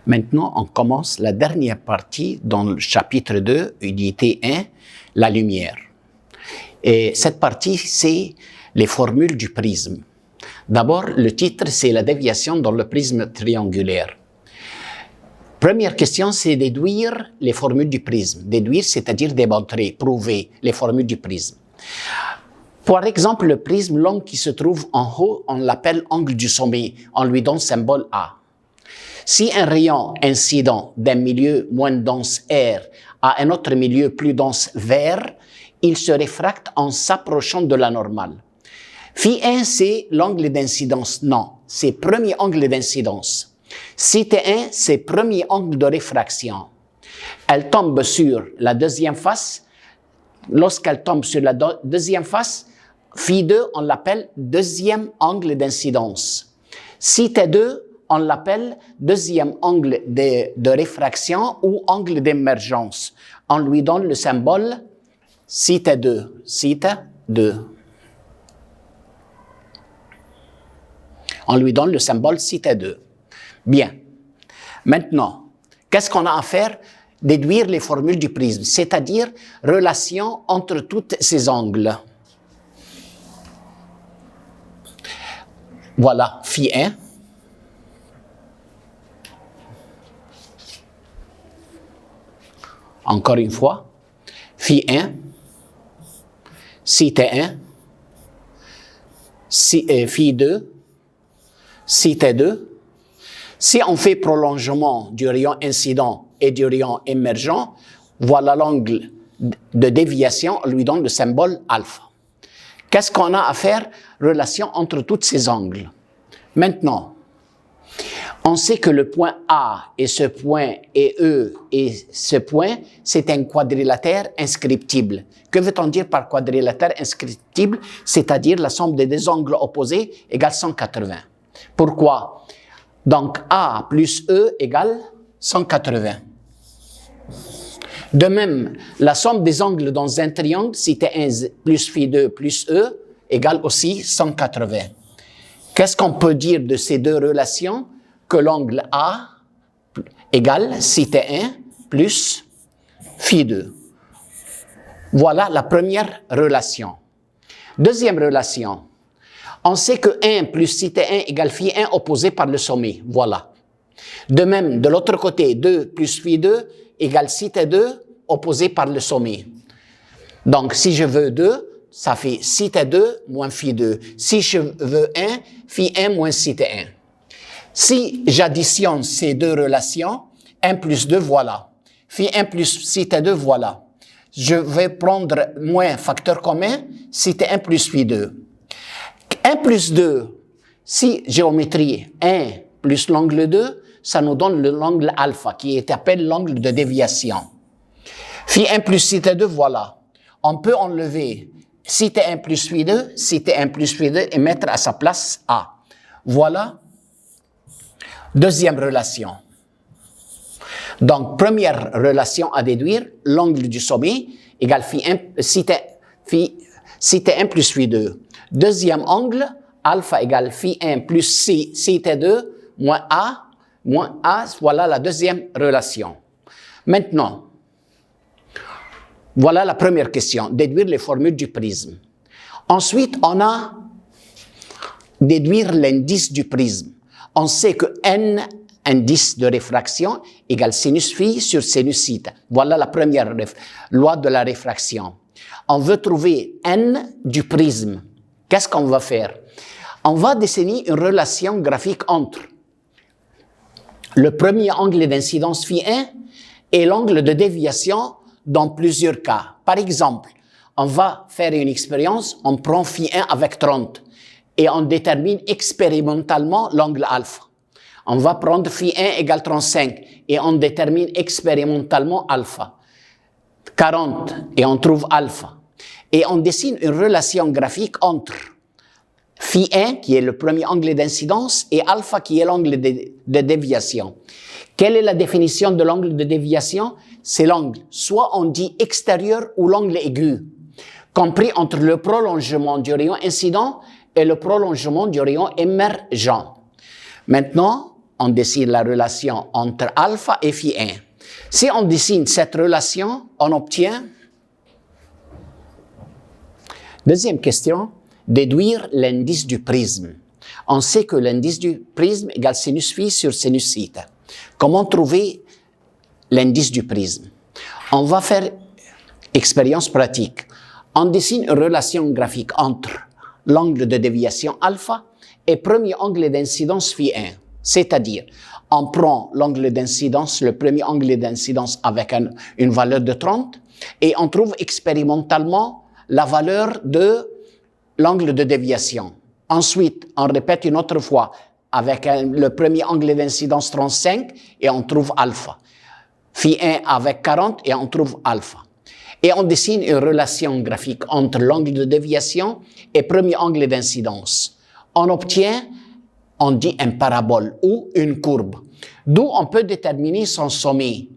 Maintenant, on commence la dernière partie dans le chapitre 2, unité 1, la lumière. Et cette partie, c'est les formules du prisme. D'abord, le titre, c'est la déviation dans le prisme triangulaire. Première question, c'est déduire les formules du prisme. Déduire, c'est-à-dire démontrer, prouver les formules du prisme. Par exemple, le prisme, l'angle qui se trouve en haut, on l'appelle angle du sommet. On lui donne symbole A. Si un rayon incident d'un milieu moins dense R à un autre milieu plus dense vert, il se réfracte en s'approchant de la normale. Phi 1, c'est l'angle d'incidence. Non, c'est premier angle d'incidence. Si T1, c'est premier angle de réfraction. Elle tombe sur la deuxième face. Lorsqu'elle tombe sur la deuxième face, phi 2, on l'appelle deuxième angle d'incidence. Si T2, on l'appelle deuxième angle de réfraction ou angle d'émergence. On lui donne le symbole θ2. θ2. On lui donne le symbole θ2. Bien. Maintenant, qu'est-ce qu'on a à faire? Déduire les formules du prisme, c'est-à-dire relation entre tous ces angles. Voilà, phi 1. Encore une fois, phi 1, si T1, phi 2, si T2. Si on fait prolongement du rayon incident et du rayon émergent, voilà l'angle de déviation, on lui donne le symbole alpha. Qu'est-ce qu'on a à faire? Relation entre tous ces angles. Maintenant, on sait que le point A et ce point et E et ce point, c'est un quadrilatère inscriptible. Que veut-on dire par quadrilatère inscriptible? C'est-à-dire la somme des deux angles opposés égale 180. Pourquoi? Donc, A plus E égale 180. De même, la somme des angles dans un triangle, si T1 plus phi 2 plus E, égale aussi 180. Qu'est-ce qu'on peut dire de ces deux relations? Que l'angle A égale si T1 plus phi 2. Voilà la première relation. Deuxième relation. On sait que 1 plus si T1 égale phi 1 opposé par le sommet. Voilà. De même, de l'autre côté, 2 plus phi 2 égale si T2 opposé par le sommet. Donc, si je veux 2, ça fait si T2 moins phi 2. Si je veux 1, phi 1 moins si T1. Si j'additionne ces deux relations, 1 plus 2, voilà. Phi 1 plus si T2, voilà. Je vais prendre moins facteur commun, si T1 plus phi 2. 1 plus 2, si géométrie 1 plus l'angle 2, ça nous donne l'angle alpha, qui est appelé l'angle de déviation. Phi 1 plus si T2, voilà. On peut enlever si T1 plus phi 2, si T1 plus phi 2 et mettre à sa place A. Voilà. Deuxième relation. Donc, première relation à déduire, l'angle du sommet égale si T1 plus phi 2. Deuxième angle, alpha égale phi 1 plus si T2 moins A, voilà la deuxième relation. Maintenant, voilà la première question, déduire les formules du prisme. Ensuite, on a déduire l'indice du prisme. On sait que n, indice de réfraction, égale sinus phi sur sinus θ. Voilà la première loi de la réfraction. On veut trouver n du prisme. Qu'est-ce qu'on va faire? On va dessiner une relation graphique entre le premier angle d'incidence phi 1 et l'angle de déviation dans plusieurs cas. Par exemple, on va faire une expérience, on prend phi 1 avec 30 et on détermine expérimentalement l'angle alpha. On va prendre phi 1 égale 35 et on détermine expérimentalement alpha. 40 et on trouve alpha. Et on dessine une relation graphique entre phi 1, qui est le premier angle d'incidence, et alpha, qui est l'angle de déviation. Quelle est la définition de l'angle de déviation? C'est l'angle, soit on dit extérieur ou l'angle aigu, compris entre le prolongement du rayon incident et le prolongement du rayon émergent. Maintenant, on dessine la relation entre alpha et phi 1. Si on dessine cette relation, on obtient... Deuxième question, déduire l'indice du prisme. On sait que l'indice du prisme égale sinus phi sur sinus θ. Comment trouver l'indice du prisme? On va faire expérience pratique. On dessine une relation graphique entre l'angle de déviation alpha et premier angle d'incidence phi 1. C'est-à-dire, on prend l'angle d'incidence, le premier angle d'incidence avec une valeur de 30 et on trouve expérimentalement la valeur de l'angle de déviation. Ensuite, on répète une autre fois avec le premier angle d'incidence 35 et on trouve alpha. Phi 1 avec 40 et on trouve alpha. Et on dessine une relation graphique entre l'angle de déviation et premier angle d'incidence. On obtient, on dit une parabole ou une courbe, d'où on peut déterminer son sommet.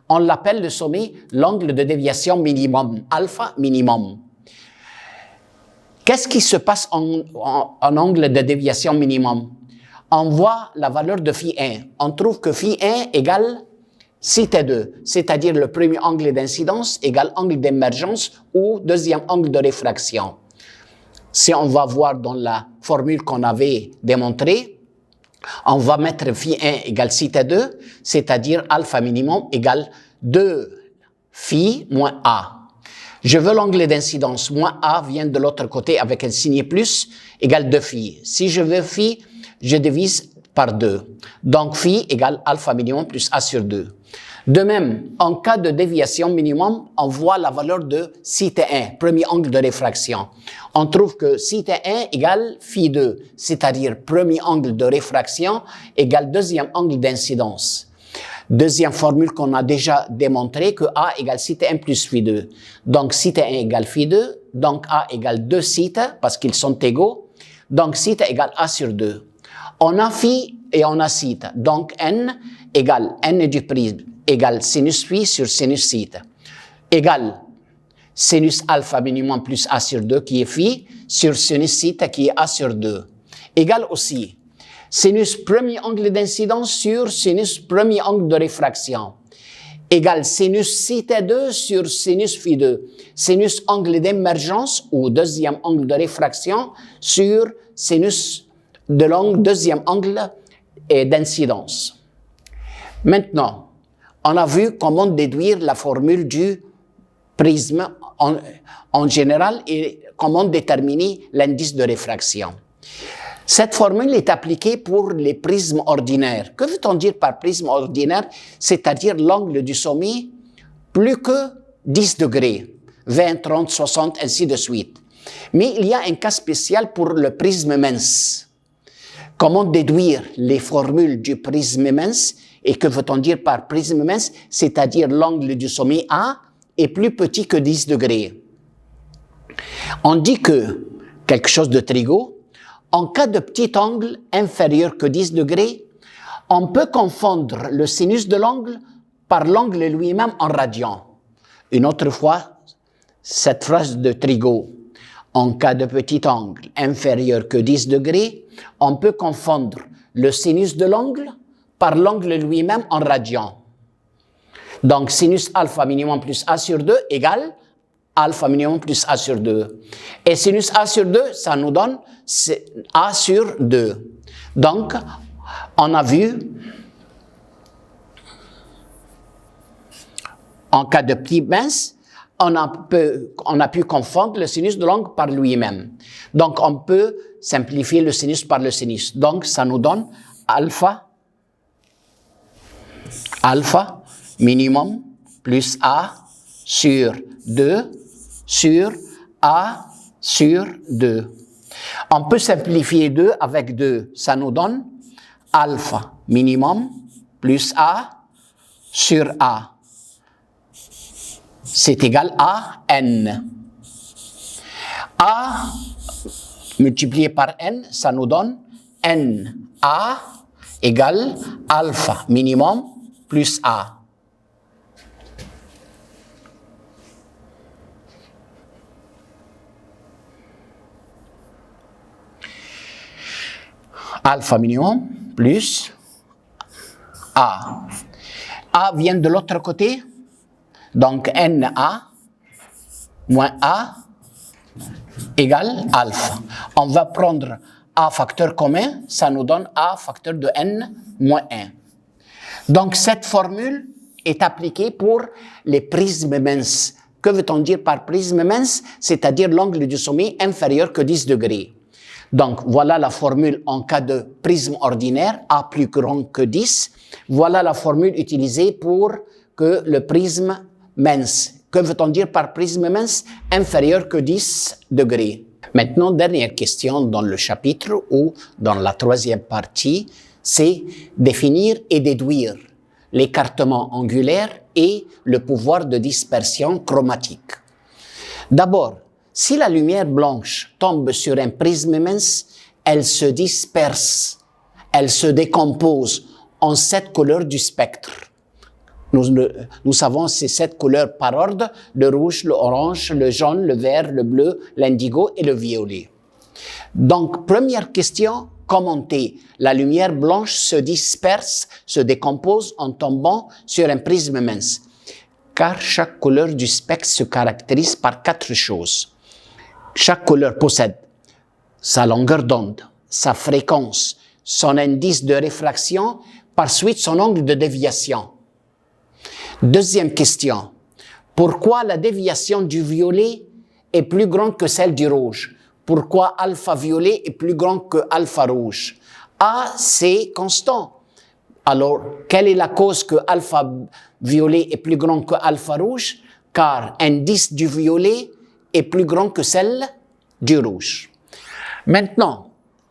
On l'appelle le sommet l'angle de déviation minimum, alpha minimum. Qu'est-ce qui se passe en angle de déviation minimum? On voit la valeur de phi 1. On trouve que phi 1 égale θ2, c'est-à-dire le premier angle d'incidence égale angle d'émergence ou deuxième angle de réfraction. Si on va voir dans la formule qu'on avait démontrée, on va mettre phi 1 égale θ2, c'est-à-dire alpha minimum égale 2 phi moins a. Je veux l'angle d'incidence, moins a vient de l'autre côté avec un signe plus, égale 2 phi. Si je veux phi, je divise par 2. Donc phi égale alpha minimum plus a sur 2. De même, en cas de déviation minimum, on voit la valeur de θ1, premier angle de réfraction. On trouve que θ1 égale phi 2, c'est-à-dire premier angle de réfraction égale deuxième angle d'incidence. Deuxième formule qu'on a déjà démontré que A égale θ1 plus phi 2. Donc θ1 égale phi 2, donc A égale 2 θ parce qu'ils sont égaux. Donc θ égale A sur 2. On a phi et on a θ. Donc n égale n du prisme égale sinus phi sur sinus θ. Égale sinus alpha minimum plus A sur 2 qui est phi sur sinus θ qui est A sur 2. Égale aussi sinus premier angle d'incidence sur sinus premier angle de réfraction. Égale sinus θ2 sur sinus phi 2. Sinus angle d'émergence ou deuxième angle de réfraction sur sinus de l'angle deuxième angle d'incidence. Maintenant, on a vu comment déduire la formule du prisme en général et comment déterminer l'indice de réfraction. Cette formule est appliquée pour les prismes ordinaires. Que veut-on dire par prisme ordinaire? C'est-à-dire l'angle du sommet plus que 10 degrés, 20, 30, 60, ainsi de suite. Mais il y a un cas spécial pour le prisme mince. Comment déduire les formules du prisme mince? Et que veut-on dire par prisme mince? C'est-à-dire l'angle du sommet A est plus petit que 10 degrés. On dit que quelque chose de trigo, en cas de petit angle inférieur que 10 degrés, on peut confondre le sinus de l'angle par l'angle lui-même en radian. Une autre fois, cette phrase de Trigo. En cas de petit angle inférieur que 10 degrés, on peut confondre le sinus de l'angle par l'angle lui-même en radian. Donc, sinus alpha minimum plus A sur 2 égale alpha minimum plus A sur 2. Et sinus A sur 2, ça nous donne A sur 2. Donc, on a vu, en cas de petit mince, on a pu confondre le sinus de l'angle par lui-même. Donc, on peut simplifier le sinus par le sinus. Donc, ça nous donne alpha minimum plus A sur 2 sur A sur 2. On peut simplifier 2 avec 2. Ça nous donne alpha minimum plus A sur A. C'est égal à n. A multiplié par n, ça nous donne n. A égale alpha minimum plus A. Alpha minimum plus A. A vient de l'autre côté, donc NA moins A égale alpha. On va prendre A facteur commun, ça nous donne A facteur de N moins 1. Donc, cette formule est appliquée pour les prismes minces. Que veut-on dire par prisme mince? C'est-à-dire l'angle du sommet inférieur que 10 degrés. Donc, voilà la formule en cas de prisme ordinaire, A plus grand que 10. Voilà la formule utilisée pour que le prisme mince. Que veut-on dire par prisme mince? Inférieur que 10 degrés. Maintenant, dernière question dans le chapitre ou dans la troisième partie, c'est définir et déduire l'écartement angulaire et le pouvoir de dispersion chromatique. D'abord, si la lumière blanche tombe sur un prisme mince, elle se disperse, elle se décompose en 7 couleurs du spectre. Nous savons ces 7 couleurs par ordre, le rouge, le orange, le jaune, le vert, le bleu, l'indigo et le violet. Donc, première question, commenter. La lumière blanche se disperse, se décompose en tombant sur un prisme mince. Car chaque couleur du spectre se caractérise par 4 choses. Chaque couleur possède sa longueur d'onde, sa fréquence, son indice de réfraction, par suite son angle de déviation. Deuxième question. Pourquoi la déviation du violet est plus grande que celle du rouge? Pourquoi alpha violet est plus grand que alpha rouge? A, c'est constant. Alors, quelle est la cause que alpha violet est plus grand que alpha rouge? Car indice du violet est plus grand que celle du rouge. Maintenant,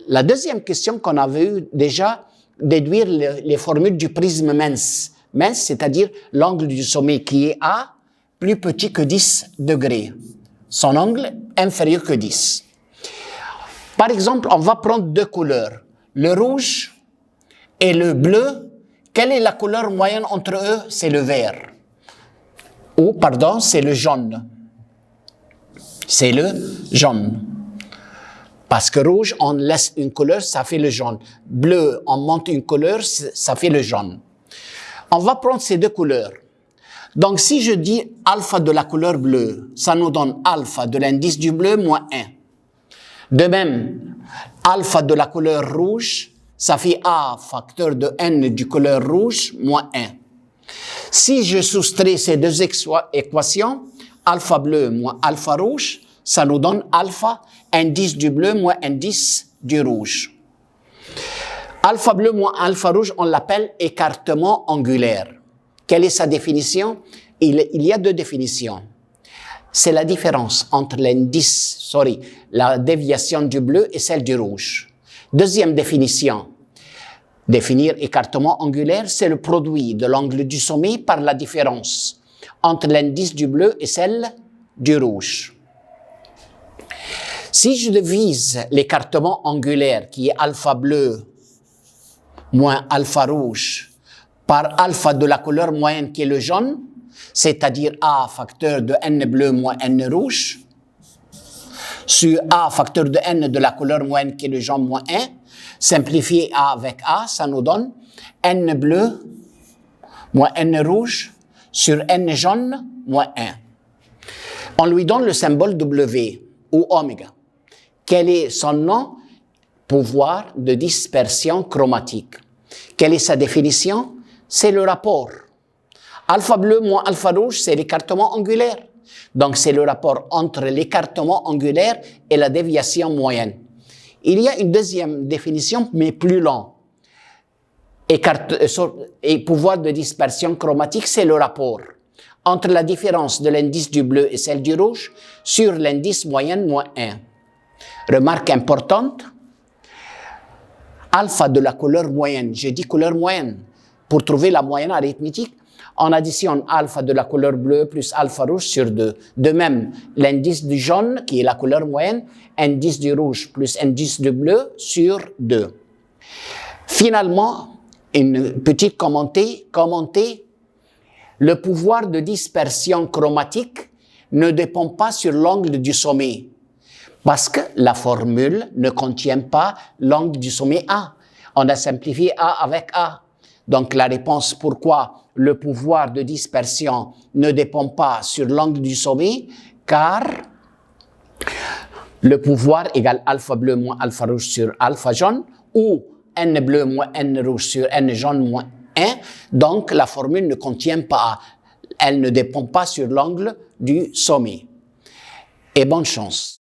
la deuxième question qu'on avait eue déjà, déduire les formules du prisme mince. Mince, c'est-à-dire l'angle du sommet qui est A, plus petit que 10 degrés. Son angle inférieur que 10. Par exemple, on va prendre 2 couleurs, le rouge et le bleu. Quelle est la couleur moyenne entre eux? C'est le vert. Ou, pardon, c'est le jaune. C'est le jaune. Parce que rouge, on laisse une couleur, ça fait le jaune. Bleu, on monte une couleur, ça fait le jaune. On va prendre ces 2 couleurs. Donc, si je dis alpha de la couleur bleue, ça nous donne alpha de l'indice du bleu moins 1. De même, alpha de la couleur rouge, ça fait A facteur de N du couleur rouge moins 1. Si je soustrais ces 2 équations, alpha bleu moins alpha rouge, ça nous donne alpha indice du bleu moins indice du rouge. Alpha bleu moins alpha rouge, on l'appelle écartement angulaire. Quelle est sa définition? Il y a 2 définitions. C'est la différence entre la déviation du bleu et celle du rouge. Deuxième définition. Définir écartement angulaire, c'est le produit de l'angle du sommet par la différence entre l'indice du bleu et celle du rouge. Si je divise l'écartement angulaire qui est alpha bleu moins alpha rouge par alpha de la couleur moyenne qui est le jaune, c'est-à-dire A facteur de N bleu moins N rouge, sur A facteur de N de la couleur moyenne qui est le jaune moins 1, simplifier A avec A, ça nous donne N bleu moins N rouge sur N jaune moins 1. On lui donne le symbole W ou oméga. Quel est son nom? Pouvoir de dispersion chromatique. Quelle est sa définition? C'est le rapport. Alpha bleu moins alpha rouge, c'est l'écartement angulaire. Donc, c'est le rapport entre l'écartement angulaire et la déviation moyenne. Il y a une deuxième définition, mais plus longue. Et pouvoir de dispersion chromatique, c'est le rapport entre la différence de l'indice du bleu et celle du rouge sur l'indice moyenne moins 1. Remarque importante, alpha de la couleur moyenne, j'ai dit couleur moyenne, pour trouver la moyenne arithmétique, on additionne alpha de la couleur bleue plus alpha rouge sur 2. De même, l'indice du jaune, qui est la couleur moyenne, indice du rouge plus indice du bleu sur 2. Finalement, une petite commenter, le pouvoir de dispersion chromatique ne dépend pas sur l'angle du sommet, parce que la formule ne contient pas l'angle du sommet A. On a simplifié A avec A. Donc la réponse pourquoi le pouvoir de dispersion ne dépend pas sur l'angle du sommet, car le pouvoir égale alpha bleu moins alpha rouge sur alpha jaune, ou n bleu moins n rouge sur n jaune moins 1. Donc la formule ne contient pas, elle ne dépend pas sur l'angle du sommet. Et bonne chance.